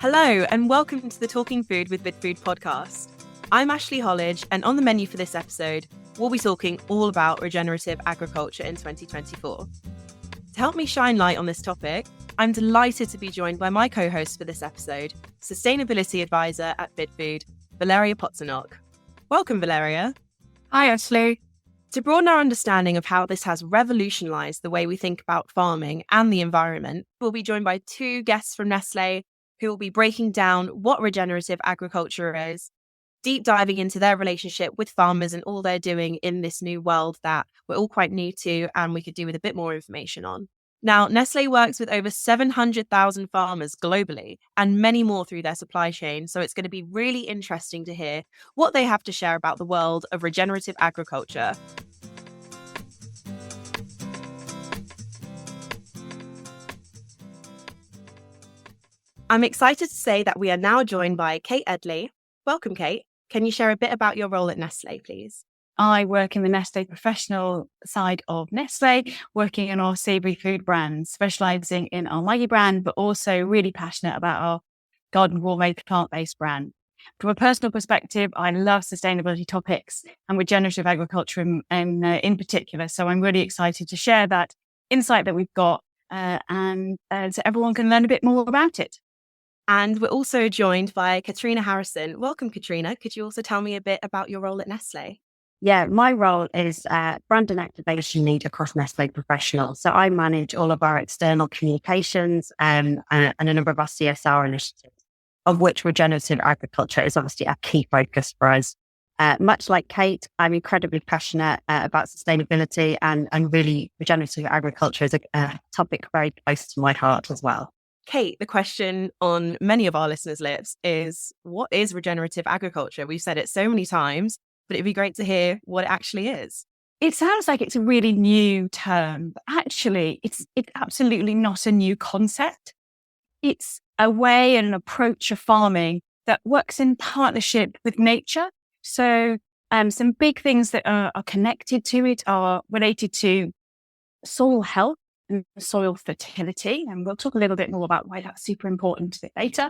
Hello, and welcome to the Talking Food with Bidfood podcast. I'm Ashley Hollidge, and on the menu for this episode, we'll be talking all about regenerative agriculture in 2024. To help me shine light on this topic, I'm delighted to be joined by my co-host for this episode, Sustainability Advisor at Bidfood, Valeria Potsinok. Welcome, Valeria. Hi, Ashley. To broaden our understanding of how this has revolutionised the way we think about farming and the environment, we'll be joined by two guests from Nestlé who will be breaking down what regenerative agriculture is, deep diving into their relationship with farmers and all they're doing in this new world that we're all quite new to and we could do with a bit more information on. Now, Nestlé works with over 700,000 farmers globally and many more through their supply chain, so it's going to be really interesting to hear what they have to share about the world of regenerative agriculture. I'm excited to say that we are now joined by Kate Edley. Welcome, Kate. Can you share a bit about your role at Nestlé, please? I work in the Nestlé Professional side of Nestlé, working in our savoury food brands, specialising in our Maggi brand, but also really passionate about our garden gourmet plant-based brand. From a personal perspective, I love sustainability topics and regenerative agriculture in particular. So I'm really excited to share that insight that we've got and so everyone can learn a bit more about it. And we're also joined by Katrina Harrison. Welcome, Katrina. Could you also tell me a bit about your role at Nestlé? Yeah, my role is brand and activation lead across Nestlé Professional. So I manage all of our external communications and a number of our CSR initiatives, of which regenerative agriculture is obviously a key focus for us. Much like Kate, I'm incredibly passionate about sustainability and really regenerative agriculture is a topic very close to my heart as well. Kate, the question on many of our listeners' lips is, what is regenerative agriculture? We've said it so many times, but it'd be great to hear what it actually is. It sounds like it's a really new term, but actually it's absolutely not a new concept. It's a way and an approach of farming that works in partnership with nature. So some big things that are connected to it are related to soil health and soil fertility. And we'll talk a little bit more about why that's super important a bit later.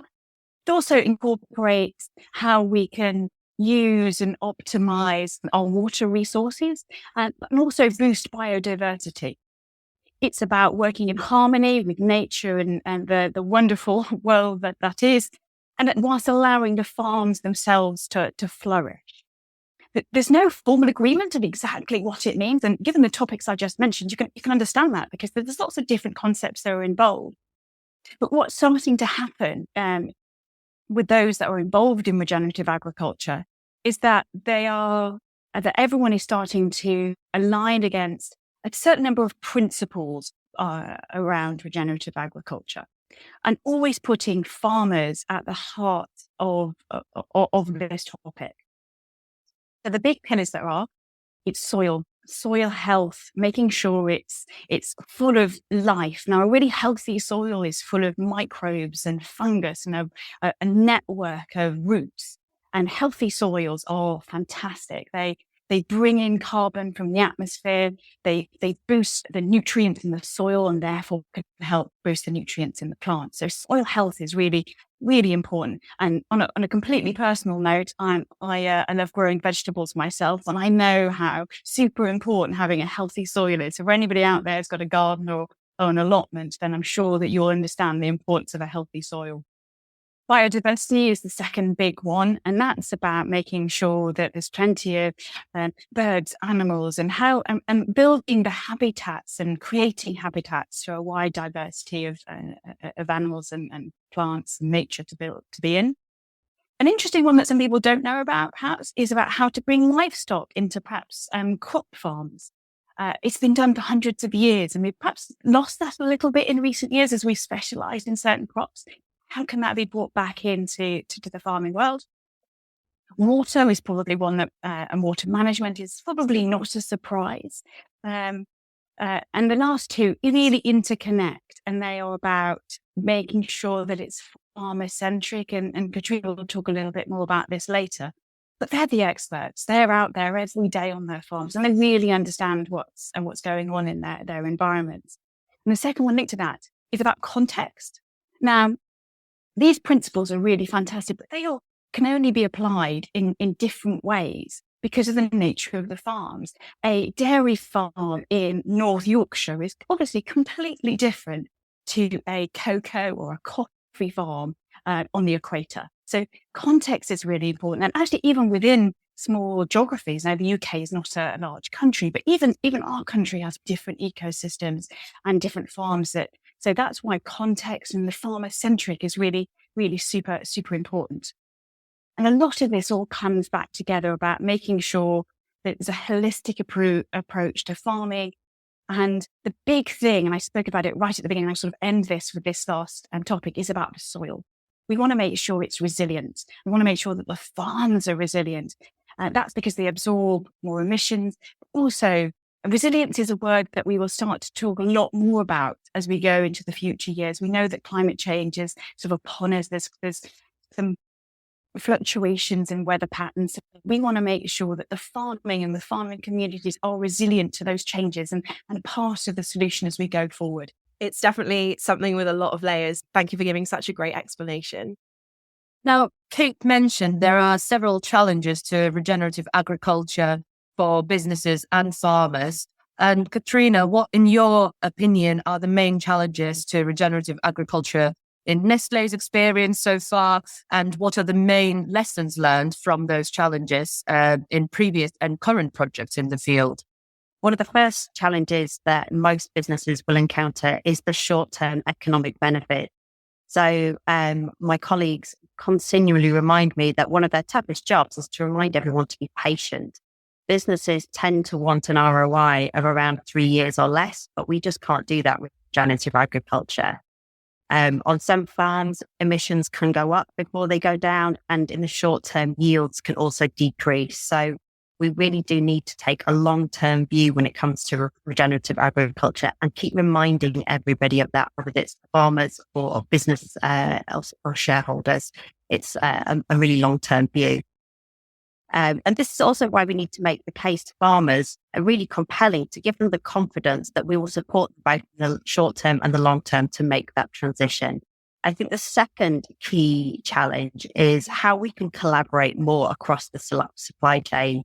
It also incorporates how we can use and optimize our water resources and also boost biodiversity. It's about working in harmony with nature and the wonderful world that is, and whilst allowing the farms themselves to flourish. There's no formal agreement of exactly what it means. And given the topics I just mentioned, you can understand that because there's lots of different concepts that are involved. But what's starting to happen with those that are involved in regenerative agriculture is that that everyone is starting to align against a certain number of principles around regenerative agriculture and always putting farmers at the heart of this topic. So the big pillars it's soil health, making sure it's full of life. Now, a really healthy soil is full of microbes and fungus and a network of roots. And healthy soils are fantastic. They bring in carbon from the atmosphere. They boost the nutrients in the soil and therefore can help boost the nutrients in the plant. So soil health is really, really important. And on a completely personal note, I love growing vegetables myself, and I know how super important having a healthy soil is. So for anybody out there who's got a garden or an allotment, then I'm sure that you'll understand the importance of a healthy soil. Biodiversity is the second big one, and that's about making sure that there's plenty of birds, animals, and building the habitats and creating habitats for a wide diversity of animals and plants and nature to be in. An interesting one that some people don't know about, perhaps, is about how to bring livestock into perhaps crop farms. It's been done for hundreds of years, and we've perhaps lost that a little bit in recent years as we've specialised in certain crops. How can that be brought back into the farming world? Water is probably one that, and water management is probably not a surprise. And the last two really interconnect, and they are about making sure that it's farmer-centric. And Katrina will talk a little bit more about this later. But they're the experts. They're out there every day on their farms, and they really understand what's going on in their environments. And the second one linked to that is about context. Now, these principles are really fantastic, but they all can only be applied in different ways because of the nature of the farms. A dairy farm in North Yorkshire is obviously completely different to a cocoa or a coffee farm on the equator. So context is really important. And actually, even within small geographies, now the UK is not a large country, but even our country has different ecosystems and different farms so that's why context and the farmer-centric is really, really super, super important. And a lot of this all comes back together about making sure that there's a holistic approach to farming. And the big thing, and I spoke about it right at the beginning, I sort of end this with this last topic, is about the soil. We want to make sure it's resilient. We want to make sure that the farms are resilient. That's because they absorb more emissions. Also, resilience is a word that we will start to talk a lot more about as we go into the future years. We know that climate change is sort of upon us. There's some fluctuations in weather patterns. We want to make sure that the farming and the farming communities are resilient to those changes and part of the solution as we go forward. It's definitely something with a lot of layers. Thank you for giving such a great explanation. Now, Kate mentioned there are several challenges to regenerative agriculture for businesses and farmers. And Katrina, what, in your opinion, are the main challenges to regenerative agriculture in Nestlé's experience so far? And what are the main lessons learned from those challenges in previous and current projects in the field? One of the first challenges that most businesses will encounter is the short-term economic benefit. So my colleagues continually remind me that one of their toughest jobs is to remind everyone to be patient. Businesses tend to want an ROI of around 3 years or less, but we just can't do that with regenerative agriculture. On some farms, emissions can go up before they go down, and in the short term, yields can also decrease. So we really do need to take a long-term view when it comes to regenerative agriculture and keep reminding everybody of that, whether it's farmers or business or shareholders. It's a really long-term view. And this is also why we need to make the case to farmers really compelling, to give them the confidence that we will support them both in the short term and the long term to make that transition. I think the second key challenge is how we can collaborate more across the supply chain.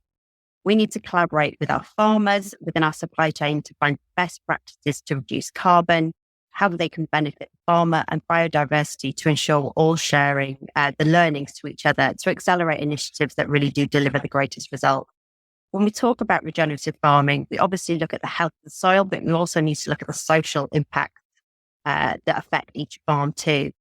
We need to collaborate with our farmers within our supply chain to find best practices to reduce carbon, how they can benefit the farmer and biodiversity to ensure we're all sharing the learnings to each other to accelerate initiatives that really do deliver the greatest result. When we talk about regenerative farming, we obviously look at the health of the soil, but we also need to look at the social impact that affect each farm too.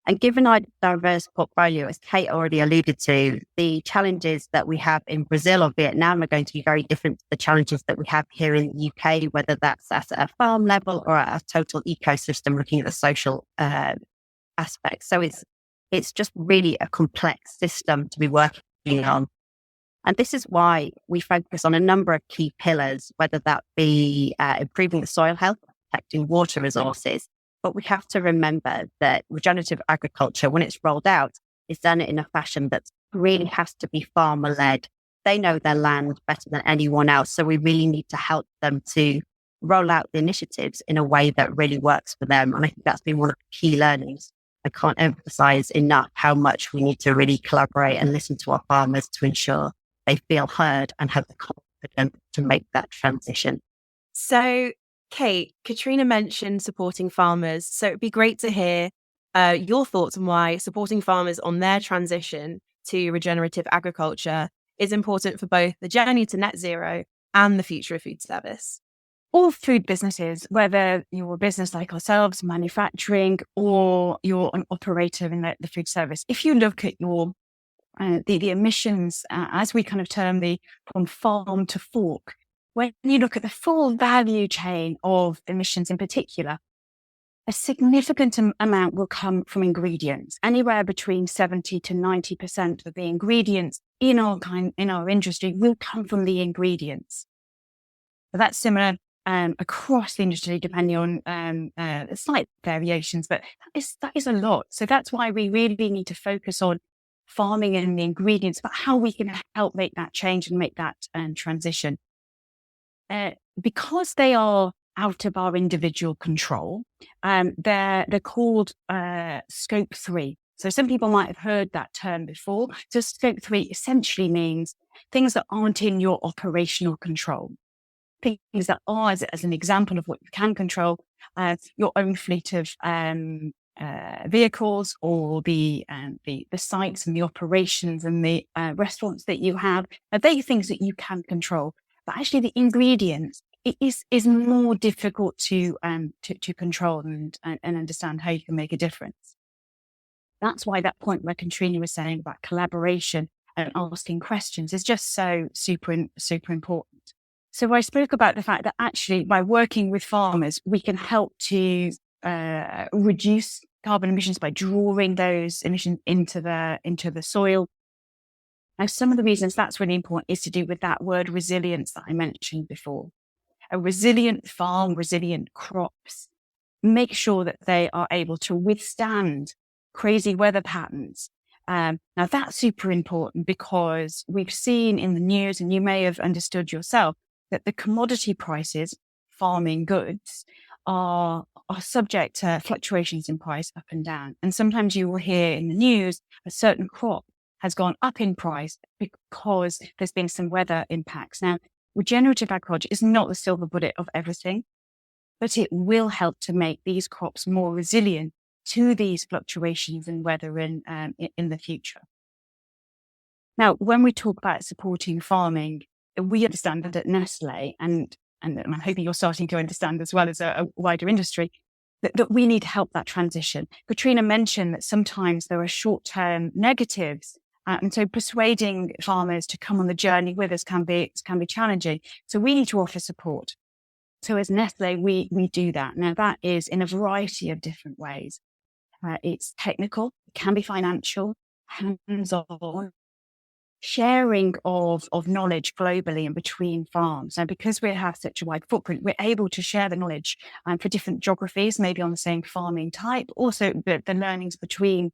And given our diverse portfolio, as Kate already alluded to, the challenges that we have in Brazil or Vietnam are going to be very different to the challenges that we have here in the UK, whether that's at a farm level or at a total ecosystem, looking at the social aspects. So it's just really a complex system to be working on. And this is why we focus on a number of key pillars, whether that be improving the soil health, protecting water resources. But we have to remember that regenerative agriculture, when it's rolled out, is done in a fashion that really has to be farmer-led. They know their land better than anyone else. So we really need to help them to roll out the initiatives in a way that really works for them. And I think that's been one of the key learnings. I can't emphasize enough how much we need to really collaborate and listen to our farmers to ensure they feel heard and have the confidence to make that transition. So, Kate, Katrina mentioned supporting farmers. So it'd be great to hear your thoughts on why supporting farmers on their transition to regenerative agriculture is important for both the journey to net zero and the future of food service. All food businesses, whether you're a business like ourselves, manufacturing, or you're an operator in the food service, if you look at your the emissions, as we kind of term from farm to fork, when you look at the full value chain of emissions in particular, a significant amount will come from ingredients. Anywhere between 70 to 90% of the ingredients in our industry will come from the ingredients. So that's similar across the industry, depending on slight variations, but that is a lot. So that's why we really need to focus on farming and the ingredients, but how we can help make that change and make that transition. Because they are out of our individual control. They're called Scope 3. So some people might have heard that term before. So Scope 3 essentially means things that aren't in your operational control. Things that are, as an example of what you can control, your own fleet of vehicles, or the sites and the operations and the restaurants that you have. They are things that you can control, but actually the ingredients, it is more difficult to control and understand how you can make a difference. That's why that point where Katrina was saying about collaboration and asking questions is just so super important. So I spoke about the fact that actually by working with farmers, we can help to reduce carbon emissions by drawing those emissions into the soil. Now, some of the reasons that's really important is to do with that word resilience that I mentioned before. A resilient farm, resilient crops, make sure that they are able to withstand crazy weather patterns. Now, that's super important because we've seen in the news, and you may have understood yourself, that the commodity prices, farming goods, are subject to fluctuations in price up and down. And sometimes you will hear in the news a certain crop has gone up in price because there's been some weather impacts. Now, regenerative agriculture is not the silver bullet of everything, but it will help to make these crops more resilient to these fluctuations in weather in the future. Now, when we talk about supporting farming, we understand that at Nestlé, and I'm hoping you're starting to understand as well as a wider industry, that we need to help that transition. Katrina mentioned that sometimes there are short-term negatives, and so persuading farmers to come on the journey with us can be challenging. So we need to offer support. So as Nestlé, we do that. Now, that is in a variety of different ways. It's technical, it can be financial, hands-on, sharing of knowledge globally and between farms. And because we have such a wide footprint, we're able to share the knowledge for different geographies, maybe on the same farming type, also the learnings between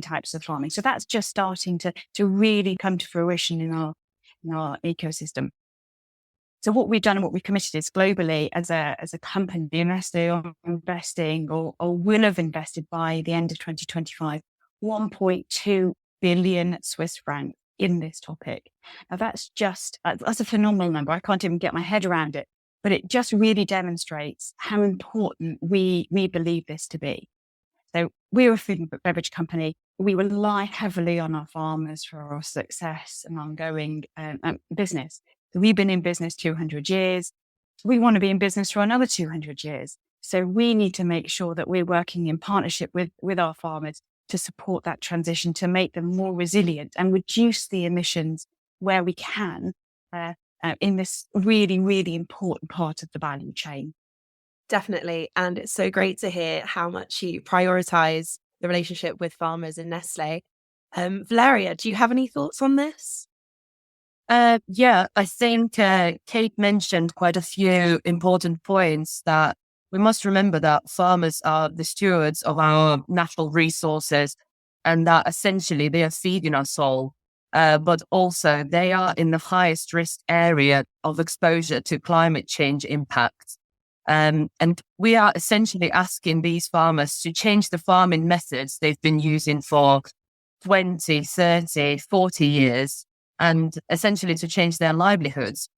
types of farming. So that's just starting to really come to fruition in our ecosystem. So what we've done and what we've committed is globally as a company, Nestle are investing or will have invested by the end of 2025, 1.2 billion Swiss francs in this topic. Now that's a phenomenal number. I can't even get my head around it, but it just really demonstrates how important we believe this to be. So we're a food and beverage company. We rely heavily on our farmers for our success and ongoing business. So we've been in business 200 years. We want to be in business for another 200 years. So we need to make sure that we're working in partnership with our farmers to support that transition, to make them more resilient and reduce the emissions where we can in this really, really important part of the value chain. Definitely. And it's so great to hear how much you prioritize the relationship with farmers in Nestle. Valeria, do you have any thoughts on this? Yeah, I think Kate mentioned quite a few important points that we must remember that farmers are the stewards of our natural resources and that essentially they are feeding us all. But also they are in the highest risk area of exposure to climate change impacts. And we are essentially asking these farmers to change the farming methods they've been using for 20, 30, 40 years and essentially to change their livelihoods.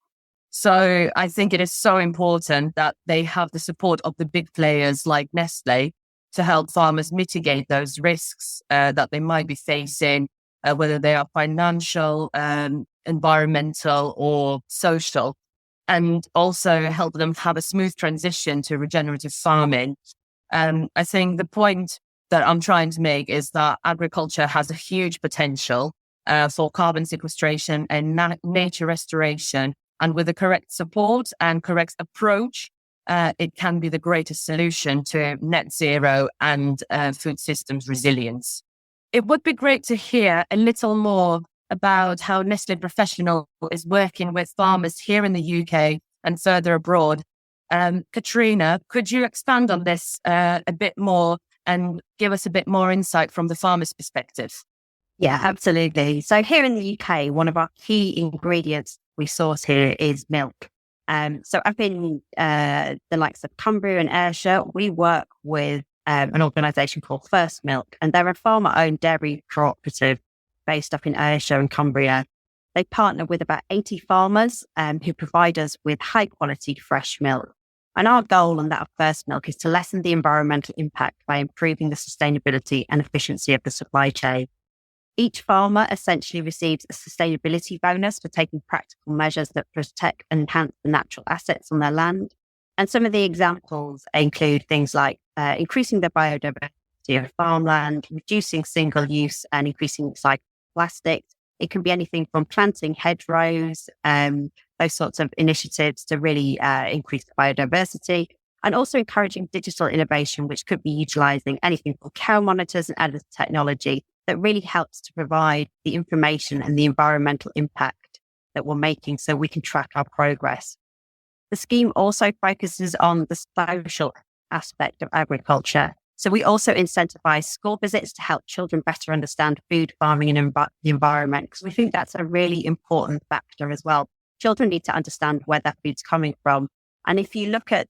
So I think it is so important that they have the support of the big players like Nestle to help farmers mitigate those risks that they might be facing, whether they are financial, environmental or social, and also help them have a smooth transition to regenerative farming. I think the point that I'm trying to make is that agriculture has a huge potential for carbon sequestration and nature restoration. And with the correct support and correct approach, it can be the greatest solution to net zero and food systems resilience. It would be great to hear a little more about how Nestlé Professional is working with farmers here in the UK and further abroad. Katrina, could you expand on this a bit more and give us a bit more insight from the farmer's perspective? Yeah, absolutely. So here in the UK, one of our key ingredients we source here is milk. So up in the likes of Cumbria and Ayrshire, we work with an organisation called First Milk, and they're a farmer-owned dairy cooperative based up in Ayrshire and Cumbria. They partner with about 80 farmers who provide us with high-quality fresh milk. And our goal and that of First Milk is to lessen the environmental impact by improving the sustainability and efficiency of the supply chain. Each farmer essentially receives a sustainability bonus for taking practical measures that protect and enhance the natural assets on their land. And some of the examples include things like increasing the biodiversity of farmland, reducing single use and increasing recycled plastics. It can be anything from planting hedgerows, those sorts of initiatives to really increase the biodiversity, and also encouraging digital innovation, which could be utilizing anything from cow monitors and other technology that really helps to provide the information and the environmental impact that we're making so we can track our progress. The scheme also focuses on the social aspect of agriculture. So we also incentivize school visits to help children better understand food, farming and the environment, because we think that's a really important factor as well. Children need to understand where their food's coming from. And if you look at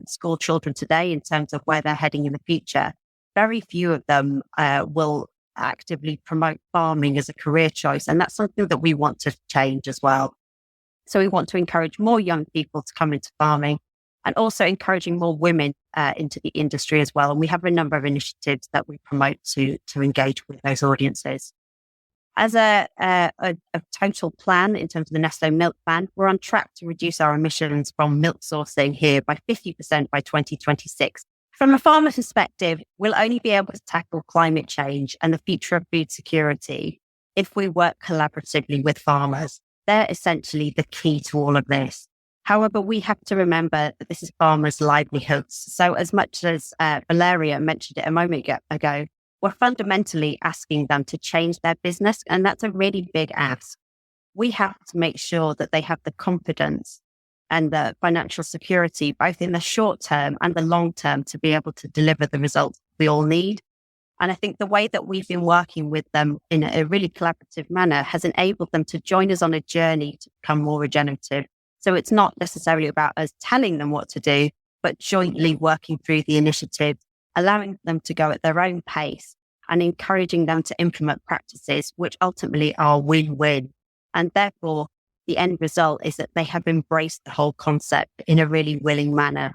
school children today in terms of where they're heading in the future, very few of them will actively promote farming as a career choice. And that's something that we want to change as well. So we want to encourage more young people to come into farming, and also encouraging more women into the industry as well. And we have a number of initiatives that we promote to engage with those audiences. As a total plan in terms of the Nestlé Milk Plan, we're on track to reduce our emissions from milk sourcing here by 50% by 2026. From a farmer perspective, we'll only be able to tackle climate change and the future of food security if we work collaboratively with farmers. They're essentially the key to all of this. However, we have to remember that this is farmers' livelihoods. So as much as Valeria mentioned it a moment ago, we're fundamentally asking them to change their business. And that's a really big ask. We have to make sure that they have the confidence and the financial security, both in the short term and the long term, to be able to deliver the results we all need. And I think the way that we've been working with them in a really collaborative manner has enabled them to join us on a journey to become more regenerative. So it's not necessarily about us telling them what to do, but jointly working through the initiative, allowing them to go at their own pace and encouraging them to implement practices which ultimately are win-win. And therefore, the end result is that they have embraced the whole concept in a really willing manner.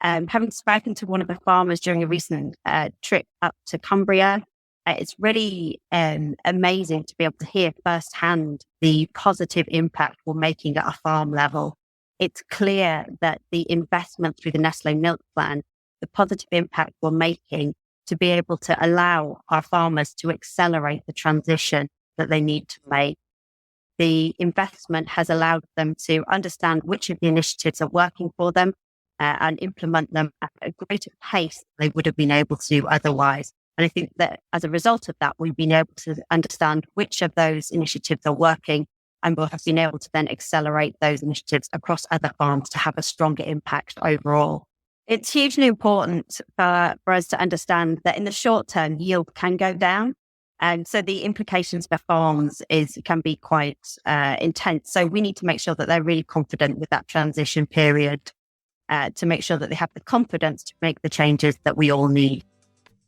Having spoken to one of the farmers during a recent trip up to Cumbria, it's really amazing to be able to hear firsthand the positive impact we're making at a farm level. It's clear that the investment through the Nestlé Milk Plan, the positive impact we're making to be able to allow our farmers to accelerate the transition that they need to make. The investment has allowed them to understand which of the initiatives are working for them and implement them at a greater pace than they would have been able to otherwise. And I think that as a result of that, we've been able to understand which of those initiatives are working, and we'll have been able to then accelerate those initiatives across other farms to have a stronger impact overall. It's hugely important for us to understand that in the short term, yield can go down. And so the implications for farms can be quite intense. So we need to make sure that they're really confident with that transition period to make sure that they have the confidence to make the changes that we all need.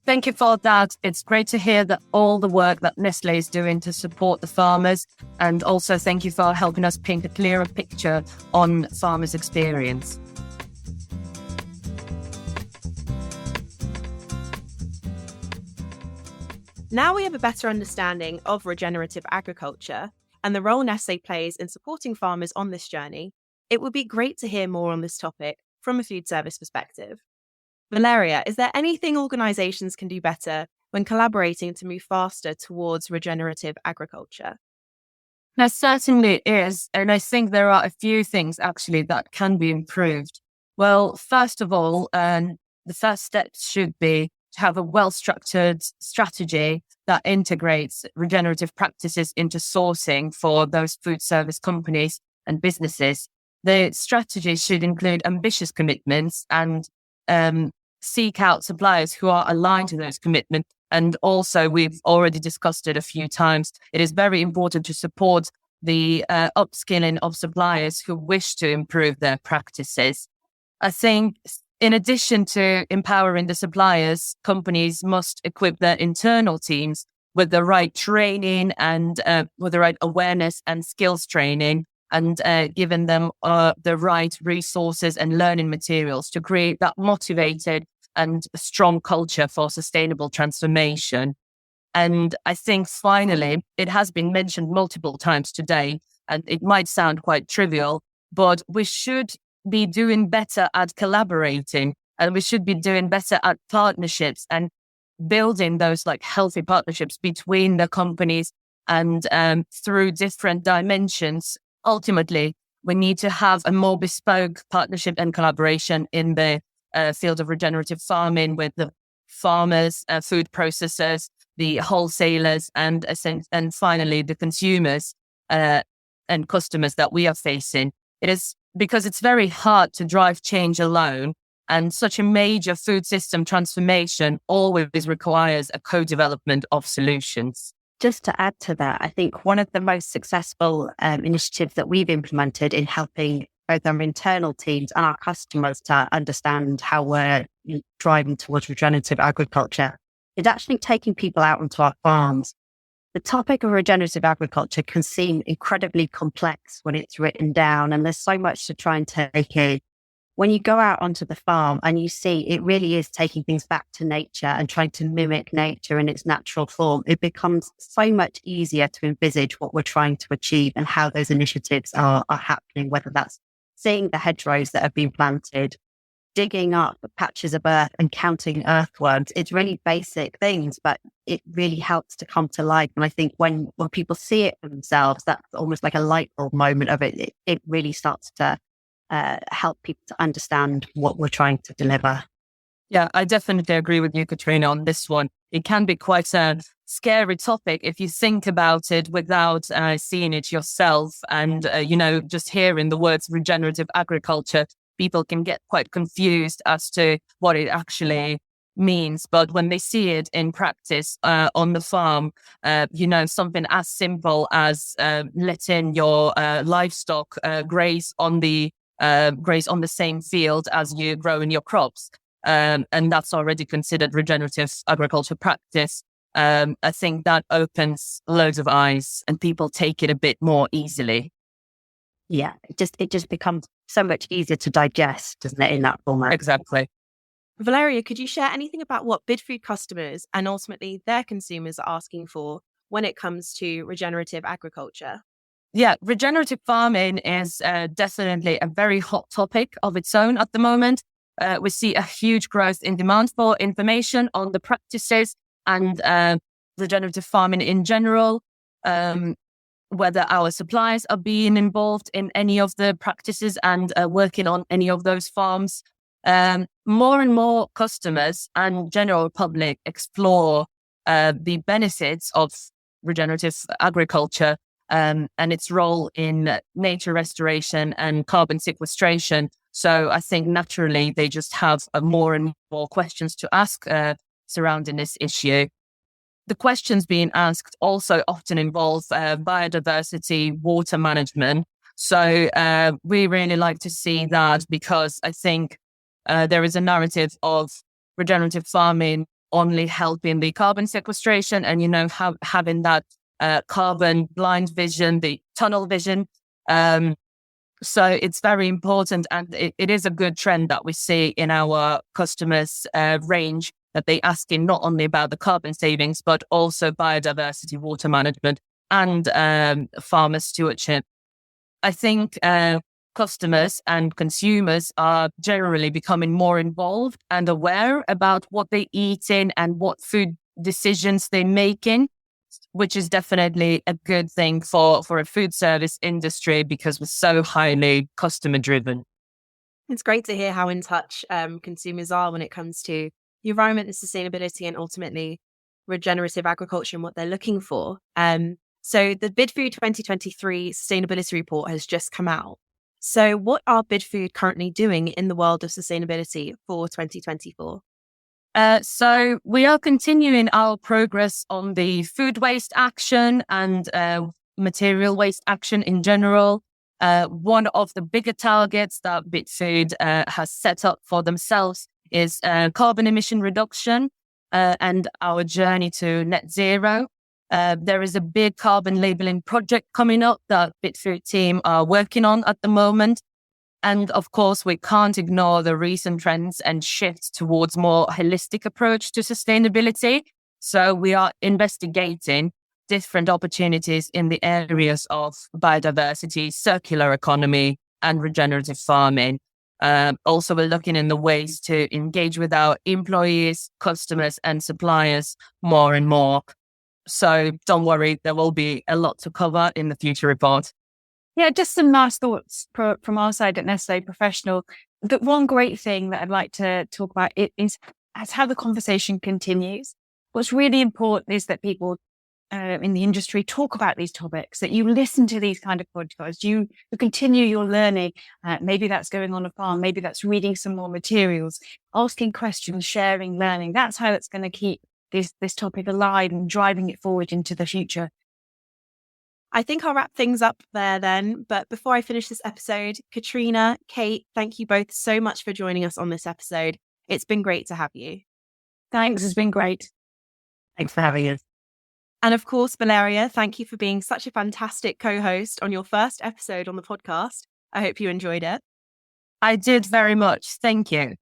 Thank you for that. It's great to hear that all the work that Nestlé is doing to support the farmers. And also thank you for helping us paint a clearer picture on farmers' experience. Now we have a better understanding of regenerative agriculture and the role Nestlé plays in supporting farmers on this journey, it would be great to hear more on this topic from a food service perspective. Valeria, is there anything organisations can do better when collaborating to move faster towards regenerative agriculture? There certainly is. And I think there are a few things actually that can be improved. Well, first of all, the first step should be to have a well-structured strategy that integrates regenerative practices into sourcing for those food service companies and businesses. The strategy should include ambitious commitments and seek out suppliers who are aligned to those commitments. And also, we've already discussed it a few times, it is very important to support the upskilling of suppliers who wish to improve their practices. I think in addition to empowering the suppliers, companies must equip their internal teams with the right training and with the right awareness and skills training, and giving them the right resources and learning materials to create that motivated and strong culture for sustainable transformation. And I think finally, it has been mentioned multiple times today, and it might sound quite trivial, but we should be doing better at collaborating, and we should be doing better at partnerships and building those like healthy partnerships between the companies and through different dimensions. Ultimately, we need to have a more bespoke partnership and collaboration in the field of regenerative farming with the farmers, food processors, the wholesalers, and finally the consumers and customers that we are facing. It is because it's very hard to drive change alone, and such a major food system transformation always requires a co-development of solutions. Just to add to that, I think one of the most successful initiatives that we've implemented in helping both our internal teams and our customers to understand how we're driving towards regenerative agriculture is actually taking people out onto our farms. The topic of regenerative agriculture can seem incredibly complex when it's written down, and there's so much to try and take in. When you go out onto the farm and you see it really is taking things back to nature and trying to mimic nature in its natural form, it becomes so much easier to envisage what we're trying to achieve and how those initiatives are happening, whether that's seeing the hedgerows that have been planted, digging up patches of earth and counting earthworms. It's really basic things, but it really helps to come to life. And I think when people see it for themselves, that's almost like a light bulb moment of it. It really starts to help people to understand what we're trying to deliver. Yeah, I definitely agree with you, Katrina, on this one. It can be quite a scary topic if you think about it without seeing it yourself. And, just hearing the words regenerative agriculture, people can get quite confused as to what it actually means. But when they see it in practice on the farm, something as simple as letting your livestock graze on the same field as you grow in your crops. And that's already considered regenerative agriculture practice. I think that opens loads of eyes and people take it a bit more easily. Yeah, it just becomes so much easier to digest, doesn't it, in that format? Exactly. Valeria, could you share anything about what Bidfood customers and ultimately their consumers are asking for when it comes to regenerative agriculture? Yeah, regenerative farming is definitely a very hot topic of its own at the moment. We see a huge growth in demand for information on the practices and regenerative farming in general, whether our suppliers are being involved in any of the practices and working on any of those farms. More and more customers and general public explore the benefits of regenerative agriculture and its role in nature restoration and carbon sequestration. So I think naturally they just have more and more questions to ask surrounding this issue. The questions being asked also often involve biodiversity, water management. So we really like to see that, because I think there is a narrative of regenerative farming only helping the carbon sequestration and, having that carbon blind vision, the tunnel vision. So it's very important, and it is a good trend that we see in our customers' range, that they asking not only about the carbon savings, but also biodiversity, water management, and farmer stewardship. I think customers and consumers are generally becoming more involved and aware about what they eat in and what food decisions they're making, which is definitely a good thing for a food service industry, because we're so highly customer driven. It's great to hear how in touch consumers are when it comes to the environment and sustainability, and ultimately regenerative agriculture and what they're looking for. So the Bidfood 2023 sustainability report has just come out. So what are Bidfood currently doing in the world of sustainability for 2024? So we are continuing our progress on the food waste action, and material waste action in general. One of the bigger targets that Bidfood has set up for themselves is carbon emission reduction and our journey to net zero. There is a big carbon labeling project coming up that Bidfood team are working on at the moment. And of course, we can't ignore the recent trends and shifts towards more holistic approach to sustainability. So we are investigating different opportunities in the areas of biodiversity, circular economy, and regenerative farming. Also, we're looking in the ways to engage with our employees, customers, and suppliers more and more. So don't worry, there will be a lot to cover in the future report. Yeah, just some last thoughts from our side at Nestlé Professional. The one great thing that I'd like to talk about is how the conversation continues. What's really important is that people in the industry talk about these topics, that you listen to these kind of podcasts, you continue your learning. Maybe that's going on a farm, maybe that's reading some more materials, asking questions, sharing, learning. That's how it's going to keep this topic alive and driving it forward into the future. I think I'll wrap things up there then. But before I finish this episode, Katrina, Kate, thank you both so much for joining us on this episode. It's been great to have you. Thanks, it's been great. Thanks for having us. And of course, Valeria, thank you for being such a fantastic co-host on your first episode on the podcast. I hope you enjoyed it. I did very much. Thank you.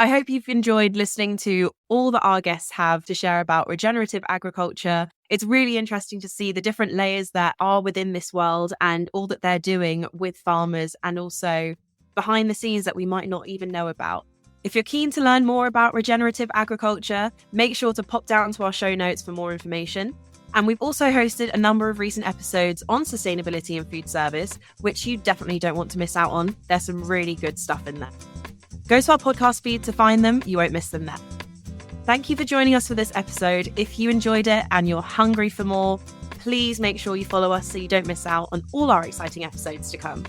I hope you've enjoyed listening to all that our guests have to share about regenerative agriculture. It's really interesting to see the different layers that are within this world and all that they're doing with farmers and also behind the scenes that we might not even know about. If you're keen to learn more about regenerative agriculture, make sure to pop down to our show notes for more information. And we've also hosted a number of recent episodes on sustainability and food service, which you definitely don't want to miss out on. There's some really good stuff in there. Go to our podcast feed to find them. You won't miss them there. Thank you for joining us for this episode. If you enjoyed it and you're hungry for more, please make sure you follow us so you don't miss out on all our exciting episodes to come.